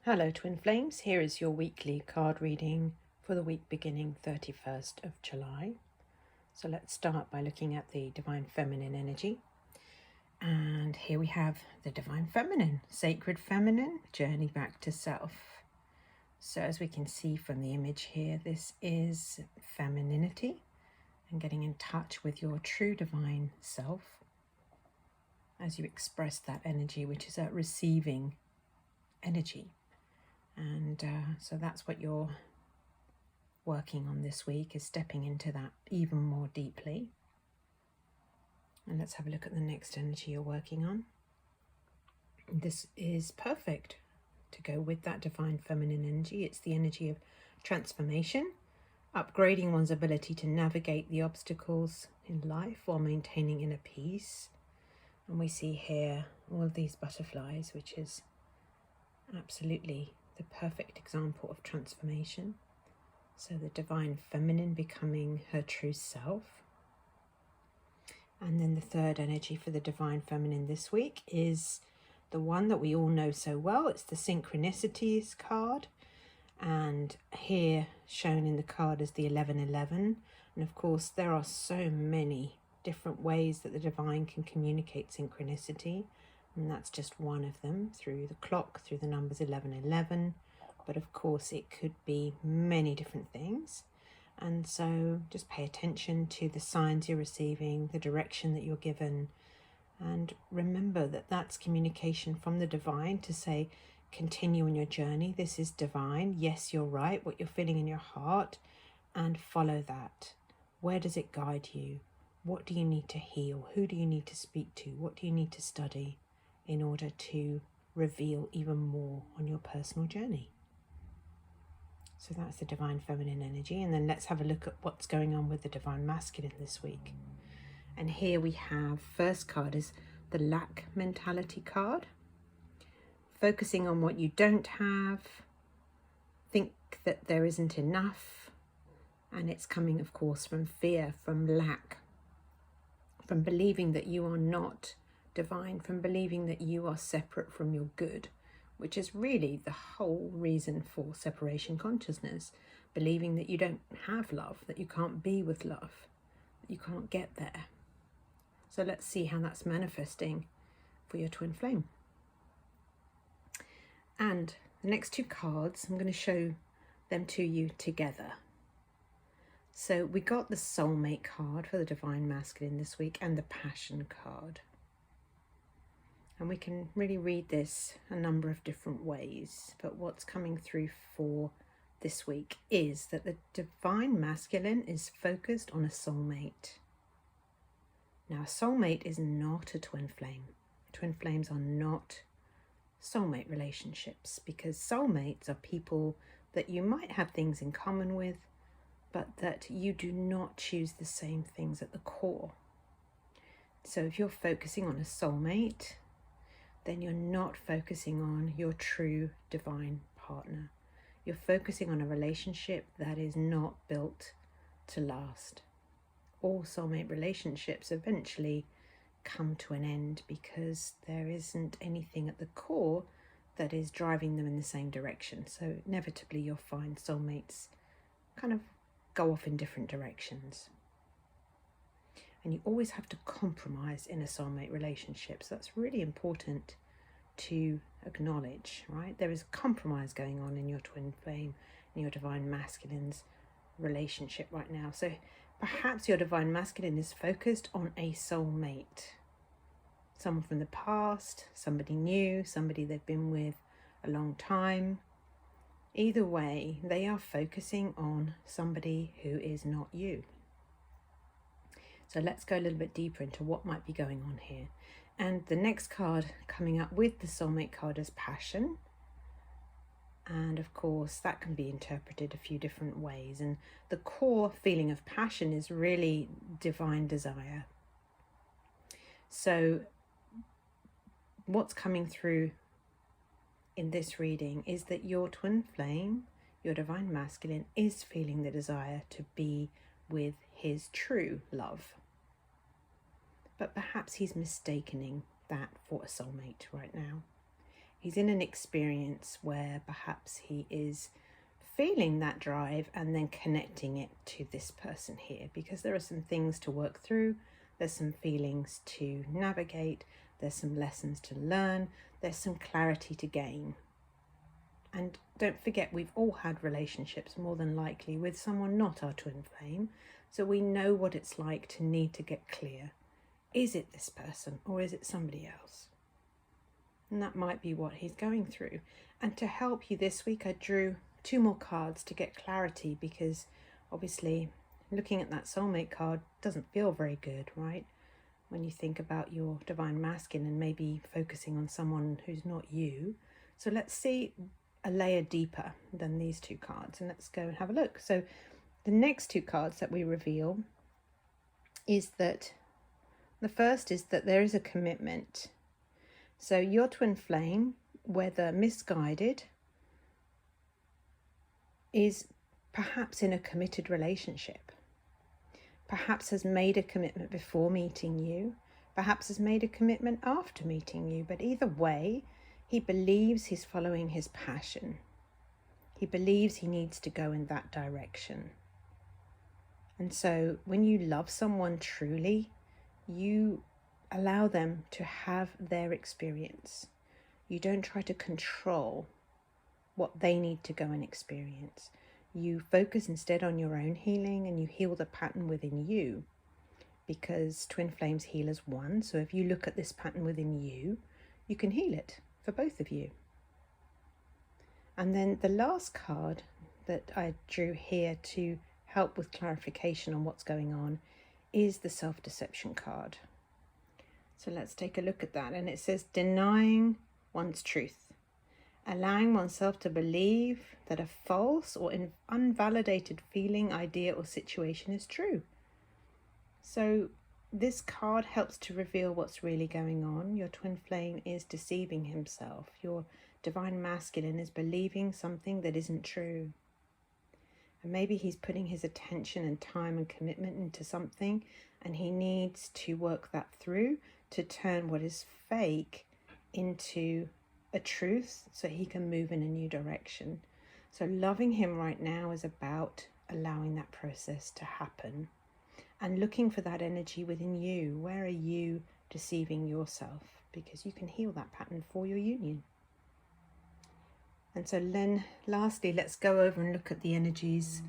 Hello Twin Flames, here is your weekly card reading for the week beginning 31st of July. So let's start by looking at the Divine Feminine energy. And here we have the Divine Feminine, Sacred Feminine, Journey Back to Self. So as we can see from the image here, this is femininity and getting in touch with your true divine self as you express that energy, which is a receiving energy. And so that's what you're working on this week, is stepping into that even more deeply. And let's have a look at the next energy you're working on. This is perfect to go with that divine feminine energy. It's the energy of transformation, upgrading one's ability to navigate the obstacles in life while maintaining inner peace. And we see here all of these butterflies, which is absolutely the perfect example of transformation. So the divine feminine becoming her true self. And then the third energy for the divine feminine this week is the one that we all know so well. It's the synchronicities card. And here shown in the card is the 1111. And of course, there are so many different ways that the divine can communicate synchronicity. And that's just one of them, through the clock, through the numbers 1111. But of course, it could be many different things. And so just pay attention to the signs you're receiving, the direction that you're given. And remember that that's communication from the divine to say, continue on your journey. This is divine. Yes, you're right. What you're feeling in your heart, and follow that. Where does it guide you? What do you need to heal? Who do you need to speak to? What do you need to study in order to reveal even more on your personal journey? So that's the divine feminine energy. And then let's have a look at what's going on with the divine masculine this week. And here we have, first card is the lack mentality card. Focusing on what you don't have, think that there isn't enough. And it's coming, of course, from fear, from lack, from believing that you are not divine, from believing that you are separate from your good, which is really the whole reason for separation consciousness. Believing that you don't have love, that you can't be with love, that you can't get there. So let's see how that's manifesting for your twin flame. And the next two cards, I'm going to show them to you together. So we got the soulmate card for the divine masculine this week and the passion card. And we can really read this a number of different ways. But what's coming through for this week is that the divine masculine is focused on a soulmate. Now, a soulmate is not a twin flame. Twin flames are not soulmate relationships, because soulmates are people that you might have things in common with, but that you do not choose the same things at the core. So if you're focusing on a soulmate, then you're not focusing on your true divine partner. You're focusing on a relationship that is not built to last. All soulmate relationships eventually come to an end because there isn't anything at the core that is driving them in the same direction. So inevitably you'll find soulmates kind of go off in different directions. And you always have to compromise in a soulmate relationship. So that's really important to acknowledge, right? There is compromise going on in your twin flame, in your divine masculine's relationship right now. So perhaps your divine masculine is focused on a soulmate. Someone from the past, somebody new, somebody they've been with a long time. Either way, they are focusing on somebody who is not you. So let's go a little bit deeper into what might be going on here. And the next card coming up with the soulmate card is passion. And of course, that can be interpreted a few different ways. And the core feeling of passion is really divine desire. So what's coming through in this reading is that your twin flame, your divine masculine, is feeling the desire to be with his true love. But perhaps he's mistaking that for a soulmate right now. He's in an experience where perhaps he is feeling that drive and then connecting it to this person here, because there are some things to work through, there's some feelings to navigate, there's some lessons to learn, there's some clarity to gain. And don't forget, we've all had relationships more than likely with someone not our twin flame, so we know what it's like to need to get clear. Is it this person or is it somebody else? And that might be what he's going through. And to help you this week, I drew 2 more cards to get clarity, because obviously looking at that soulmate card doesn't feel very good, right? When you think about your divine masculine and maybe focusing on someone who's not you. So let's see a layer deeper than these 2 cards, and let's go and have a look. So the next 2 cards that we reveal is that the first is that there is a commitment. So your twin flame, whether misguided, is perhaps in a committed relationship, perhaps has made a commitment before meeting you, perhaps has made a commitment after meeting you, but either way, he believes he's following his passion. He believes he needs to go in that direction. And so when you love someone truly, you allow them to have their experience. You don't try to control what they need to go and experience. You focus instead on your own healing, and you heal the pattern within you, because twin flames heal as one. So if you look at this pattern within you, you can heal it for both of you. And then the last card that I drew here to help with clarification on what's going on is the self-deception card. So let's take a look at that. And it says denying one's truth, allowing oneself to believe that a false or unvalidated feeling, idea or situation is true. So this card helps to reveal what's really going on. Your twin flame is deceiving himself. Your divine masculine is believing something that isn't true. And maybe he's putting his attention and time and commitment into something, and he needs to work that through to turn what is fake into a truth so he can move in a new direction. So loving him right now is about allowing that process to happen and looking for that energy within you. Where are you deceiving yourself? Because you can heal that pattern for your union. And so then lastly, let's go over and look at the energies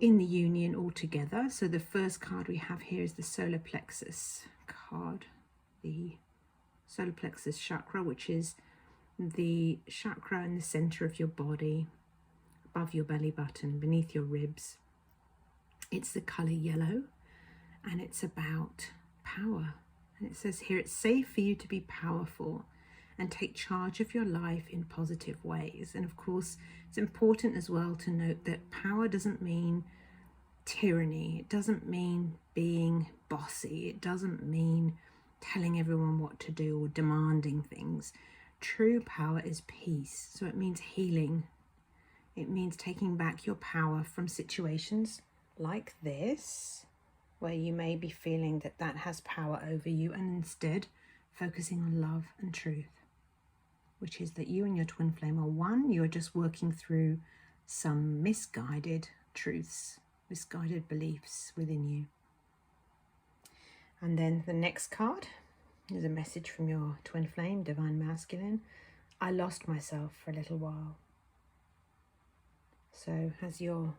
in the union altogether. So the first card we have here is the solar plexus card, the solar plexus chakra, which is the chakra in the center of your body, above your belly button, beneath your ribs. It's the color yellow, and it's about power. And it says here, it's safe for you to be powerful and take charge of your life in positive ways. And of course, it's important as well to note that power doesn't mean tyranny. It doesn't mean being bossy. It doesn't mean telling everyone what to do or demanding things. True power is peace. So it means healing. It means taking back your power from situations like this, where you may be feeling that that has power over you, and instead focusing on love and truth, which is that you and your twin flame are one. You're just working through some misguided truths, misguided beliefs within you. And then the next card is a message from your twin flame, divine masculine. I lost myself for a little while. So has your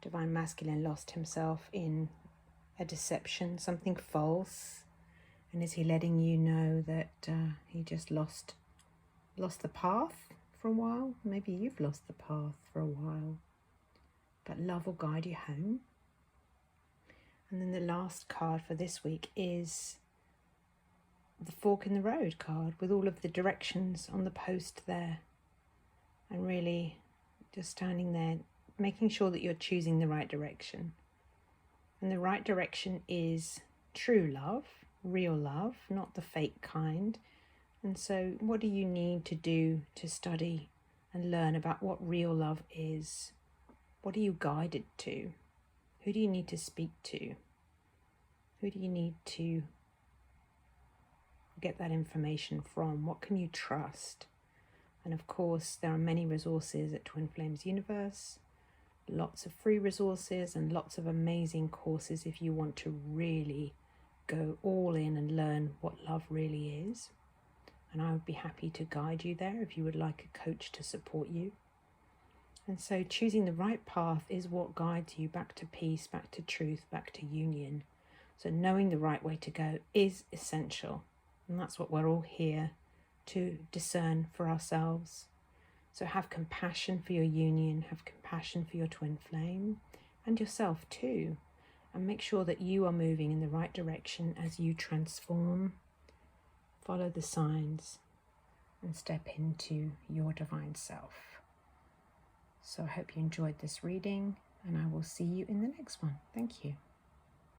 divine masculine lost himself in a deception, something false? And is he letting you know that he just lost the path for a while? Maybe you've lost the path for a while, but love will guide you home. And then the last card for this week is the fork in the road card, with all of the directions on the post there, and really just standing there making sure that you're choosing the right direction. And the right direction is true love, real love, not the fake kind. And so what do you need to do to study and learn about what real love is? What are you guided to? Who do you need to speak to? Who do you need to get that information from? What can you trust? And of course, there are many resources at Twin Flames Universe, lots of free resources and lots of amazing courses if you want to really go all in and learn what love really is. And I would be happy to guide you there if you would like a coach to support you. And so choosing the right path is what guides you back to peace, back to truth, back to union. So knowing the right way to go is essential. And that's what we're all here to discern for ourselves. So have compassion for your union, have compassion for your twin flame and yourself too. And make sure that you are moving in the right direction as you transform. Follow the signs and step into your divine self. So I hope you enjoyed this reading, and I will see you in the next one. Thank you.